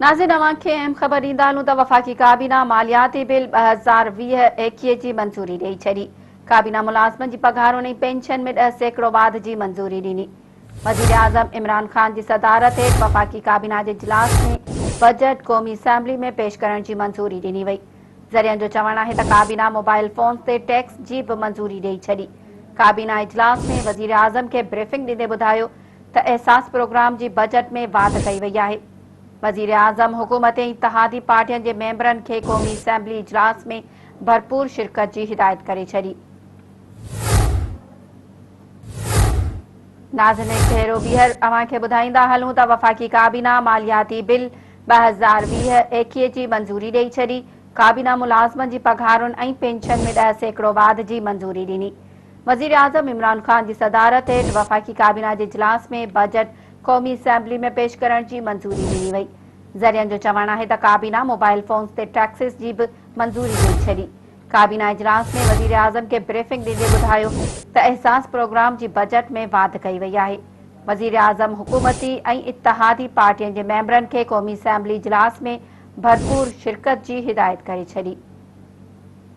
नाज़रीन अवां खे अहम ख़बर ॾींदा हलूं त वफ़ाक़ी काबीना मालियाती बिल 2020-21 जी मंज़ूरी ॾेई छॾी। काबीना मुलाज़िमनि जी पघारुनि ऐं पेंशन में 10% वाध जी मंज़ूरी ॾिनी। वज़ीर आज़म इमरान ख़ान जी सदारत हेठि वफ़ाक़ी काबीना जे इजलास में बजट क़ौमी असेंबली में पेश करण जी मंज़ूरी ॾिनी वई। ज़रियनि जो चवणु आहे त काबीना मोबाइल फ़ोन ते टैक्स जी बि मंज़ूरी ॾेई छॾी। काबीना इजलास में वज़ीर आज़म खे ब्रीफिंग ॾींदे ॿुधायो त एहसास प्रोग्राम जी बजट में वाध कई वई आहे। वज़ीर आज़म हुकूमत ऐं इत्तहादी पार्टियुनि जे मेंबरनि खे क़ौमी असेंबली इजलास में भरपूर शिरकत जी हिदायत करे छॾी। नाज़रीन भेरो ॿीहर अवां खे ॿुधाईंदा हलूं त वफ़ाक़ी काबीना मालियाती बिल 2020-21 जी मंज़ूरी ॾेई छॾी। काबीना मुलाज़िमनि जी पघारुनि ऐं पेंशन में 10% वाध जी मंज़ूरी ॾिनी। वज़ीर आज़म इमरान ख़ान जी सदारत हेठि वफ़ाक़ी काबीना जे इजलास में बजट क़ौमी असेंबली में पेश करण जी मंज़ूरी ॾिनी वई। ज़रियनि जो चवणु आहे त काबीना मोबाइल फ़ोन्स ते टैक्सिस जी बि मंज़ूरी ॾेई छॾी। काबीना इजलास में वज़ीर आज़म खे ब्रीफिंग ॾींदे ॿुधायो त एहसास प्रोग्राम जी बजट में वाध कई वई आहे। वज़ीर आज़म हुकूमती ऐं इत्तहादी पार्टियुनि जे मेंबरनि खे क़ौमी असेंबली इजलास में भरपूर शिरकत जी हिदायत करे छॾी।